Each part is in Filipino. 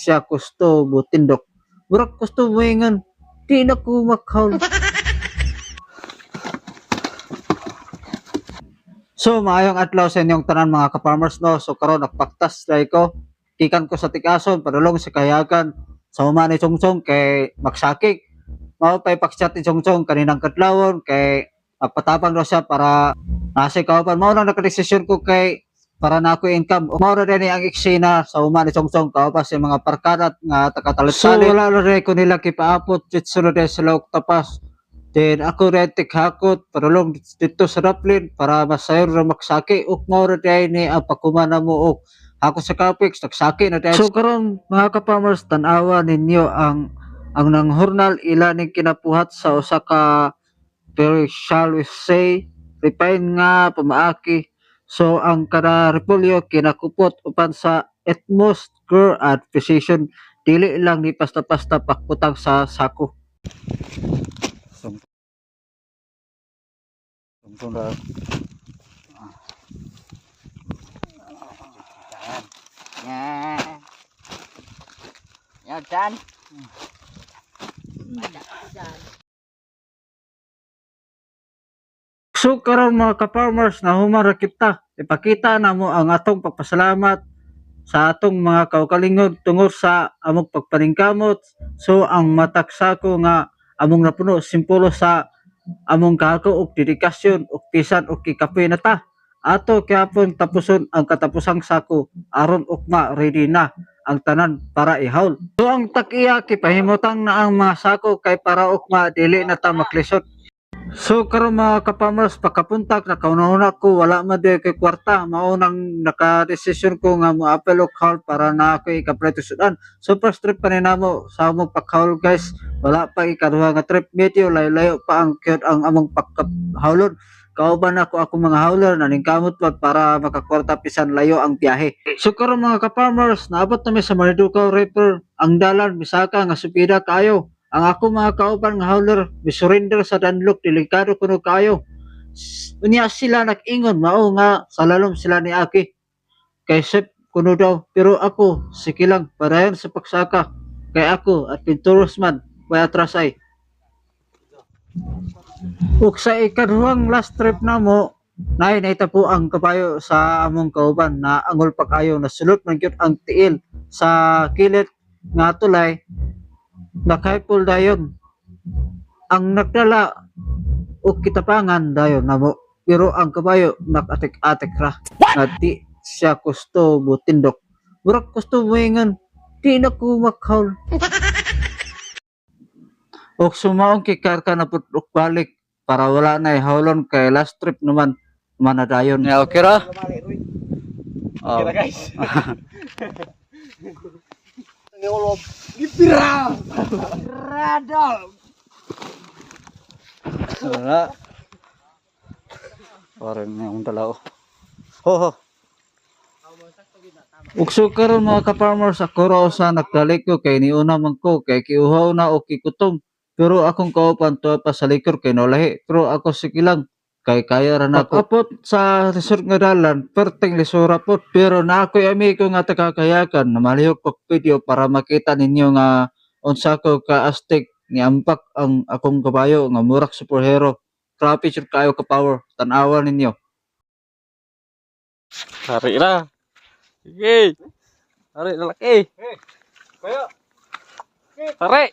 siya gusto butindok. Murag gusto mo ingon, di na ko makaul. So, maayong adlaw sa inyong tanan mga ka-farmers no. So, karon nagpaktas dai ko. Kikan ko sa Tikason, padulong sa kayagan. Sa uma ni Chongchong kay magsakik. Mao pay pakchat ni Chongchong kaninang kadlawon kay patapang daw siya para nasa kauban. Mao lang nakadesisyon ko kay para na ako income. Mao ra din ang eksena sa uma ni Chongchong kauban sa mga parkadat nga takatalit-talit. So, wala ra ko nila kipaapot jitsulod sa lawok tapas. Then ako rin tighakot padulong dito sa Raplin para masayor na magsaki ug mao ra day ni ang pakumana mo og ako sa Capex nagsaki na day. So karon mga ka-farmers tan-awa ninyo ang nanghurnal ila ning kinapuhat sa usa ka very shall we say refine nga pamaaki. So ang kada repolyo kinakupot upan sa utmost care at precision dili lang ni pasta-pasta pakputang sa sako. Tunggu ya dan So karon mga ka-farmers na humara kita ipakita na mo ang atong pagpasalamat sa atong mga kaukalingod tungod sa among pagpaningkamot. So ang mataksako nga among napuno simpulo sa among kahako og dedikasyon og pisan og kikapoy na ta ato kyapon tapuson ang katapusang sako aron ugma ready na ang tanan para ihaul. So ang takiya kipahimutang na ang mga sako kay para ugma dili na ta maklisod. So karon mga ka-farmers pagkapuntak nakauna ko wala man di kay kwarta mao nang nakadesisyon ko nga mo-appel og haul para na ako ikapreto sudan. So first trip pa ni namo sa among paghaul guys, wala pa ikaduha nga trip, medyo layo-layo pa ang among pagkahawlon. Kauban ako mga hauler naningkamot pa para makakwarta pisan layo ang biyahe. So karon mga ka-farmers naabot na mi sa Marinduque River, ang dalan bisaka nga supida kayo. Ang ako mga kauban nga hauler misurrender sa danlok delikado kuno kayo. Unya sila nag-ingon mao nga sa lalom sila ni Aki kay sep kuno daw, pero ako sige lang padayon sa pagsaka kay ako at pinturos man may atrasay. Ug sa ikaduhang last trip na mo naita po ang kabayo sa among kauban na angol pa kayo nasulot man gyud ang tiil sa kilit nga tulay nakaipol dayon ang nagdala o kitapangan dayon namo, pero ang kabayo nakatik-atik ra nga di siya gusto butindok. Murag gusto mo ingon di na ko makaul. O sumaong kikarka na putok balik para wala na ihawlon kay last trip naman manadayon. Ya okay ra? okay ra guys. Ngolob gipira radal Wala. Parang yung dalaw. Ho. Ukso karon mga ka-farmers ako raw sa nagdalik ko kay niuna man ko kay kiuhaw na o kikutom. Pero akong kaupan to pa sa likor kay nolahi. Pero ako sige lang kay kaya ra na ko. Apot sa resort nga dalan, perting lisura po. Pero na ako'y amigo nga takakayakan na malihok ko video para makita ninyo nga unsa ko ka astig ni ampak ang akong kabayo nga murak superhero. Grabe jud kayo ka power. Tan-awa ninyo. hari ra sige hari lalaki Kaya hari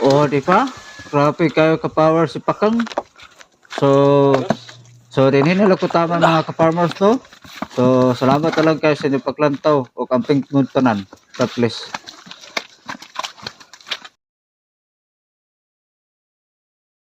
oh, di ba? Grabe kayo ka power si Pakang. So din nila ko tama mga ka-farmers to. So salamat lang kayo sa inyong paglantaw o camping mood tanan. God bless.